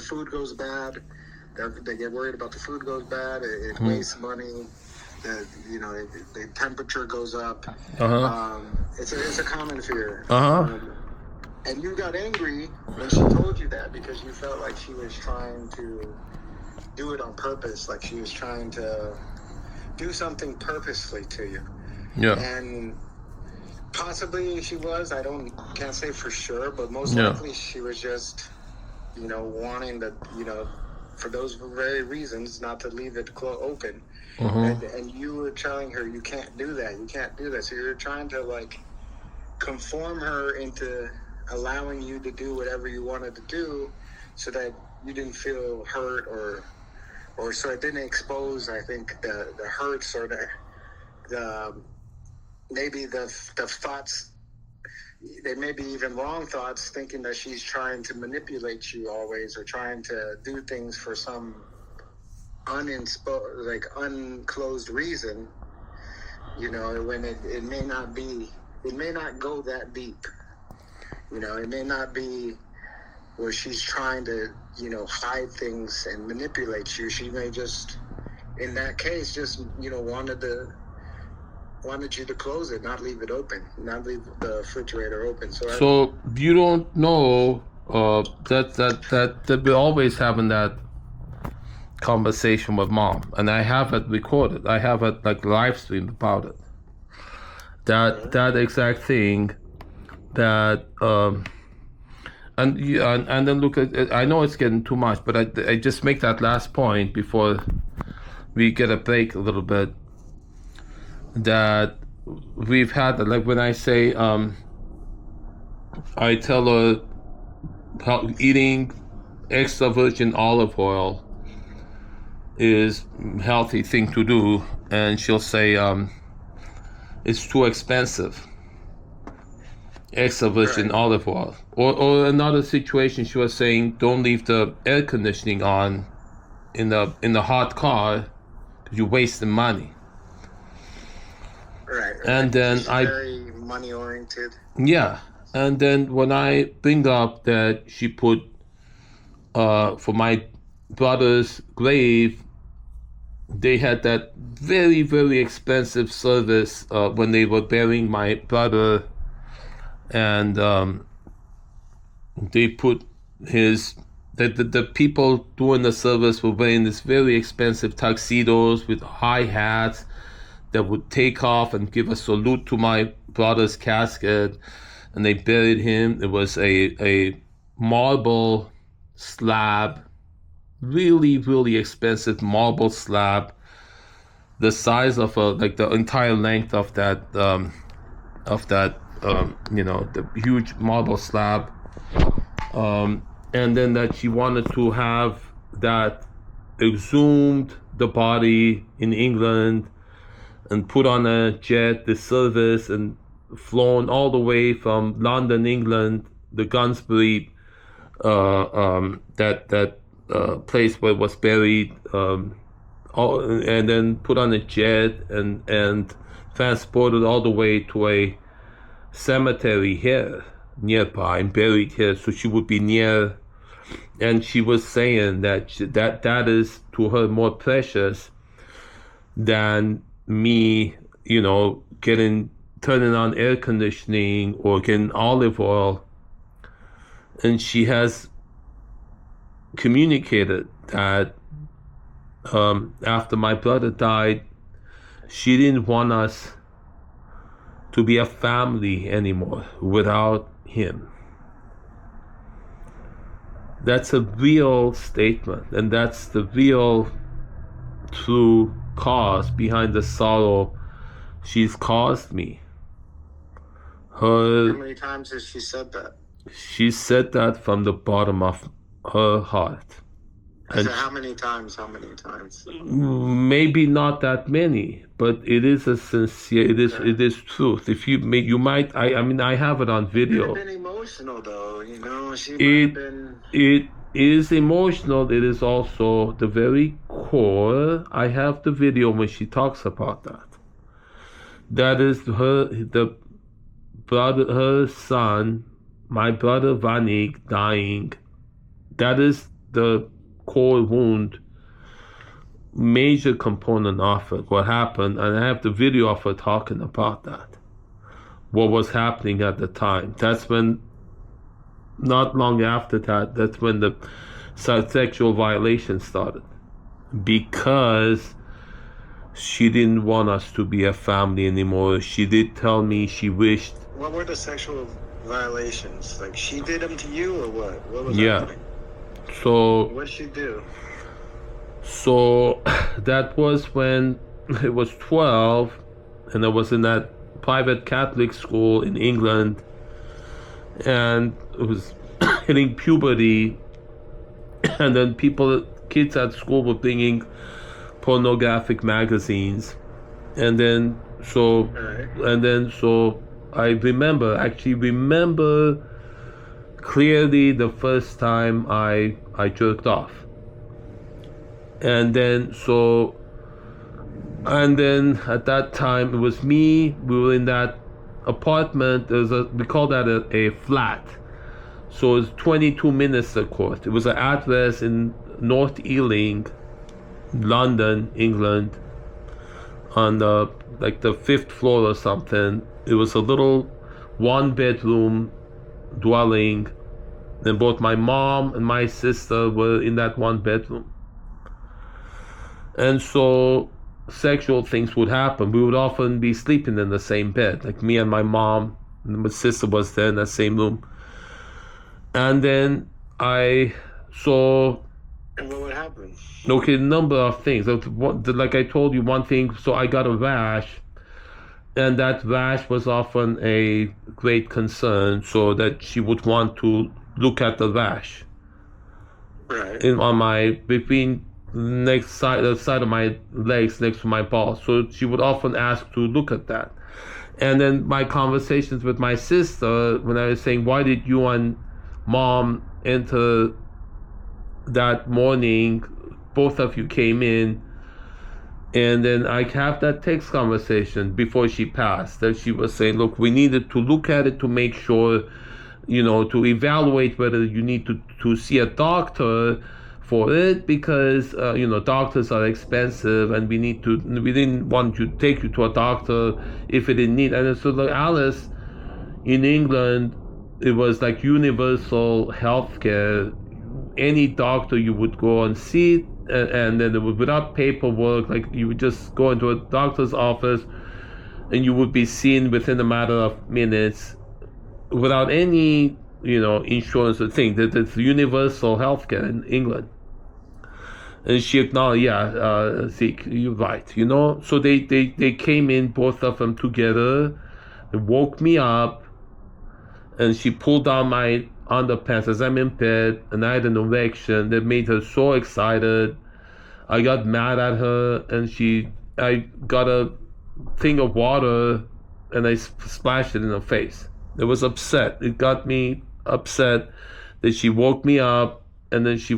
the food goes bad, they get worried about the food goes bad. It wastes money. The temperature goes up. It's a common fear. And you got angry when she told you that because you felt like she was trying to do it on purpose, like she was trying to do something purposely to you. Yeah. And possibly she was. Can't say for sure, but most likely she was just, wanting to, for those very reasons, not to leave it open. And you were telling her you can't do that. You can't do that. So you're trying to conform her into allowing you to do whatever you wanted to do, so that you didn't feel hurt or so it didn't expose, I think, the hurts or the maybe the thoughts. They may be even wrong thoughts, thinking that she's trying to manipulate you always, or trying to do things for some unclosed reason. When it may not be, it may not go that deep. It may not be where she's trying to, hide things and manipulate you. She may just, in that case, just, wanted you to close it, not leave it open, not leave the refrigerator open. So you don't know that we're always having that conversation with mom, and I have it recorded. I have it live streamed about it. That exact thing. That and then look at it. I know it's getting too much, but I just make that last point before we get a break a little bit. That we've had, when I say I tell her how eating extra virgin olive oil is a healthy thing to do, and she'll say it's too expensive. Extra virgin olive oil. Or another situation, she was saying don't leave the air conditioning on in the hot car because you're wasting money. Right. And then she's very money oriented. Yeah. And then when I bring up that she put for my brother's grave, they had that very, very expensive service when they were burying my brother. And they put the people doing the service were wearing this very expensive tuxedos with high hats that would take off and give a salute to my brother's casket. And they buried him. It was a marble slab, really, really expensive marble slab, the size of the entire length of that the huge marble slab, and then that she wanted to have that exhumed the body in England and put on a jet, the service, and flown all the way from London, England, the Gunsbury, place where it was buried, and then put on a jet and transported all the way to a cemetery here nearby and buried here, so she would be near. And she was saying that that is to her more precious than me, turning on air conditioning or getting olive oil. And she has communicated that after my brother died, she didn't want us to be a family anymore without him. That's a real statement, and that's the real true cause behind the sorrow she's caused me. How many times has she said that? She said that from the bottom of her heart. And so how many times? Maybe not that many, but it is a sincere. It is truth. If you might. I have it on video. It would have been emotional, though. She might have been. It is emotional. It is also the very core. I have the video when she talks about that. That is her son, my brother Vanik, dying. That is the core wound major component of it, what happened, and I have the video of her talking about that, what was happening at the time. That's when, not long after that, that's when the sexual violation started, because she didn't want us to be a family anymore. She did tell me she wished. What were the sexual violations? Like, she did them to you, or what? What was Yeah. happening? So What did she do? So that was when I was 12, and I was in that private Catholic school in England, and it was hitting puberty, and then kids at school were bringing pornographic magazines, and then so I actually remember clearly the first time I jerked off. And then at that time it was me. We were in that apartment. We call that a flat. So it's 22 Minster Court. It was an address in North Ealing, London, England, on the 5th floor or something. It was a little 1-bedroom dwelling, and both my mom and my sister were in that 1 bedroom. And so sexual things would happen. We would often be sleeping in the same bed, like me and my mom, and my sister was there in that same room. And then And what would happen? Okay, a number of things. Like I told you, one thing, so I got a rash, and that rash was often a great concern, so that she would want to look at the rash. Right. Between the side of my legs next to my balls. So she would often ask to look at that. And then my conversations with my sister, when I was saying, why did you and mom enter that morning, both of you came in, and then I have that text conversation before she passed, that she was saying, look, we needed to look at it to make sure, to evaluate whether you need to see a doctor for it, because doctors are expensive, and we didn't want to take you to a doctor if it didn't need. And so like Alice, in England, it was like universal healthcare. Any doctor you would go and see, and then it was without paperwork. Like, you would just go into a doctor's office and you would be seen within a matter of minutes without any insurance or thing. That it's universal healthcare in England. And she acknowledged, Zeke, you're right. So they came in, both of them together. They woke me up, and she pulled down my underpants as I'm in bed, and I had an erection that made her so excited. I got mad at her, and I got a thing of water, and I splashed it in her face. It was upset. It got me upset that she woke me up, and then she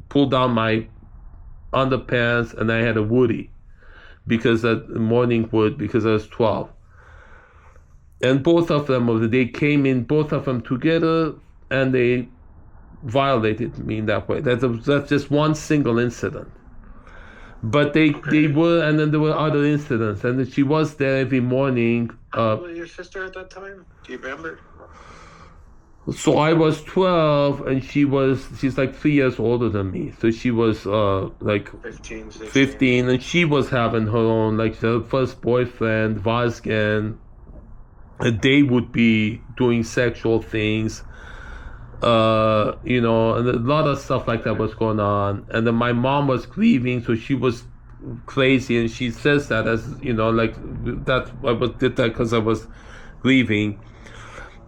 pulled down my underpants, and I had a woody, because that morning wood, because I was 12. And both of them, they came in, both of them together, and they violated me in that way. That's just one single incident. But they were, and then there were other incidents, and she was there every morning. How old was your sister at that time? Do you remember? So I was 12, and she's like 3 years older than me. So she was 15, 16. 15, and she was having her own, like, her first boyfriend, Vazgen. And they would be doing sexual things, and a lot of stuff like that was going on. And then my mom was grieving, so she was crazy, and she says that as, that I did that because I was grieving.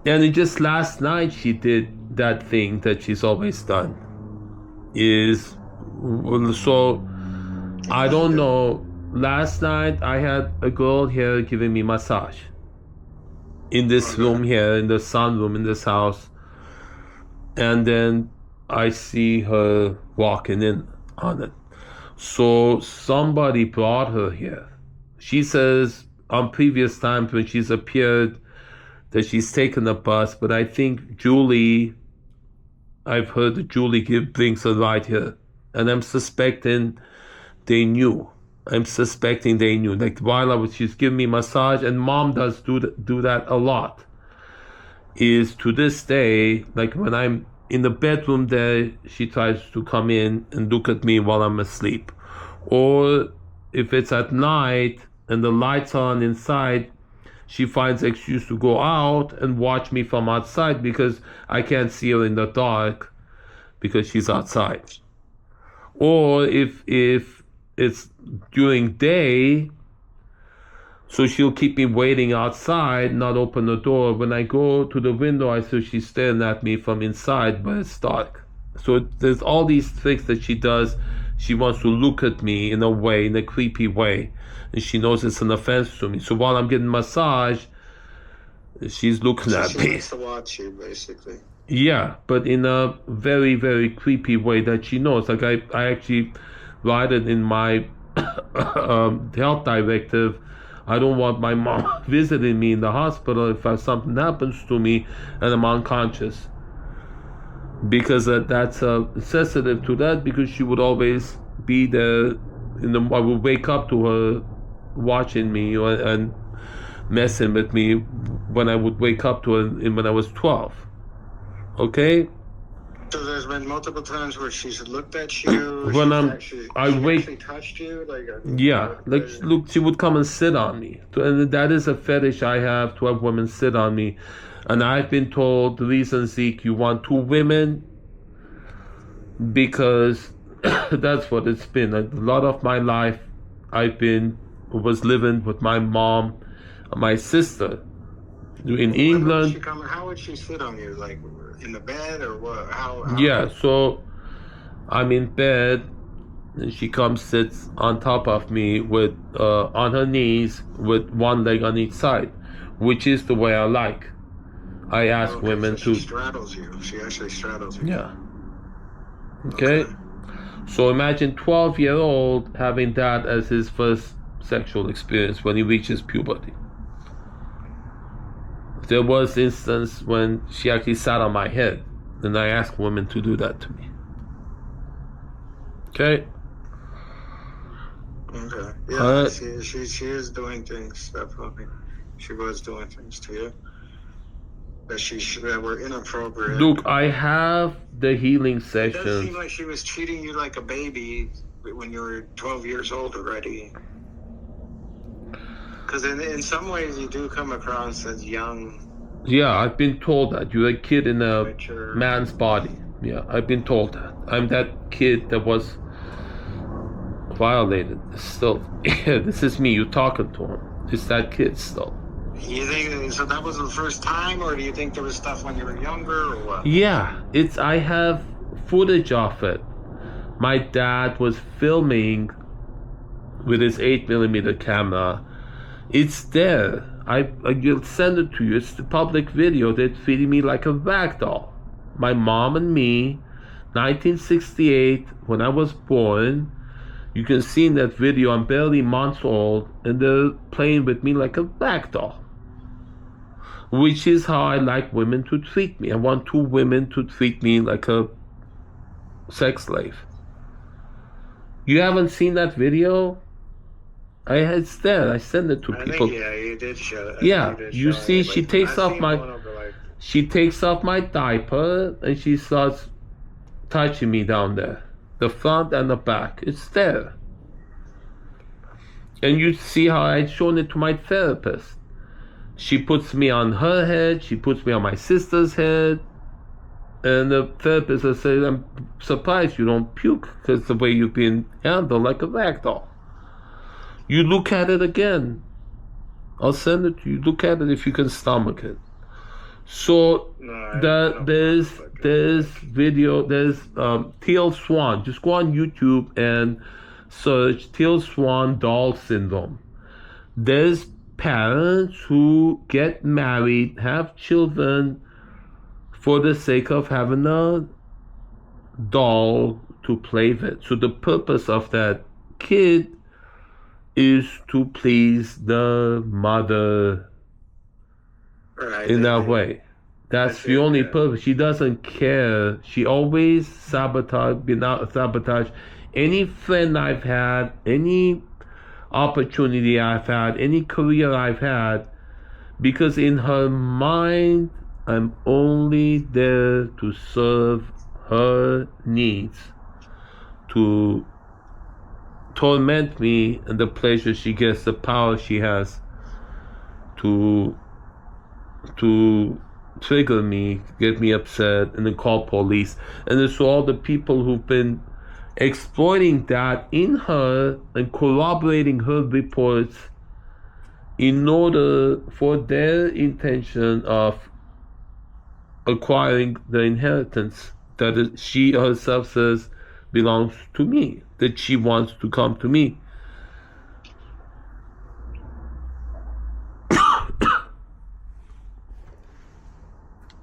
And just last night she did that thing that she's always done. So I don't know. Last night I had a girl here giving me massage in this room here, in the sunroom in this house, and then I see her walking in on it. So somebody brought her here. She says on previous times when she's appeared that she's taken a bus, but I think Julie I've heard that Julie give things right here. And I'm suspecting they knew. Like while she's giving me massage, and mom does do that a lot. Is to this day, like when I'm in the bedroom there, she tries to come in and look at me while I'm asleep. Or if it's at night and the lights are on inside, she finds an excuse to go out and watch me from outside because I can't see her in the dark because she's outside. Or if it's during day, so she'll keep me waiting outside, not open the door. When I go to the window, I see she's staring at me from inside, but it's dark. So there's all these tricks that she does. She wants to look at me in a creepy way. And she knows it's an offense to me. So while I'm getting massage, she's looking at me. She wants to watch you, basically. Yeah, but in a very, very creepy way that she knows. Like I actually write it in my health directive. I don't want my mom visiting me in the hospital if something happens to me and I'm unconscious. Because that's sensitive to that, because she would always be there. I would wake up to her watching me and messing with me when I would wake up to her when I was 12. Okay? So there's been multiple times where she's looked at you. When she wake, actually touched you, look, she would come and sit on me, and that is a fetish I have, to have women sit on me. And I've been told the reason, Zeke, you want 2 women, because that's what it's been. A lot of my life, was living with my mom, and my sister in England. How would she sit on you, like in the bed or what? How? Yeah, so I'm in bed, and she comes, sits on top of me with on her knees with one leg on each side, which is the way I like. I ask women so to. She straddles you. She actually straddles you. Yeah. Okay. So imagine 12-year-old having that as his first sexual experience when he reaches puberty. There was instance when she actually sat on my head, and I asked women to do that to me. Okay. Okay. Yeah. She is doing things, definitely. She was doing things to you that were inappropriate. Look, I have the healing sessions. It does seem like she was treating you like a baby when you were 12 years old already. Because in some ways you do come across as young. Yeah, I've been told that. You're a kid in a man's body. Yeah, I've been told that. I'm that kid that was violated. Still, this is me. You're talking to him. It's that kid still. You think so? That was the first time, or do you think there was stuff when you were younger, or what? Yeah, I have footage of it. My dad was filming with his 8mm camera. It's there. I'll send it to you. It's the public video. They're treating me like a rag doll. My mom and me, 1968, when I was born. You can see in that video I'm barely months old, and they're playing with me like a rag doll. Which is how I like women to treat me. I want 2 women to treat me like a sex slave. You haven't seen that video? It's there. I send it to people. Yeah, you did show it. Yeah, you see, she takes off my diaper, and she starts touching me down there, the front and the back. It's there. And you see how I'd shown it to my therapist. She puts me on her head, she puts me on my sister's head, and the therapist will say, I'm surprised you don't puke, because the way you've been handled like a rag doll. You look at it again. I'll send it to you. Look at it if you can stomach it. So there's video, there's Teal Swan. Just go on YouTube and search Teal Swan doll syndrome. There's parents who get married, have children for the sake of having a doll to play with. So the purpose of that kid is to please the mother in that way. That's the only purpose. She doesn't care. She always sabotage any friend I've had, any opportunity I've had, any career I've had, because in her mind, I'm only there to serve her needs, to torment me and the pleasure she gets, the power she has to trigger me, get me upset, and then call police. And it's all the people who've been exploiting that in her and corroborating her reports in order for their intention of acquiring the inheritance that she herself says belongs to me, that she wants to come to me.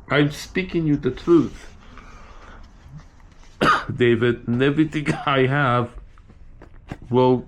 I'm speaking you the truth, David, and everything I have will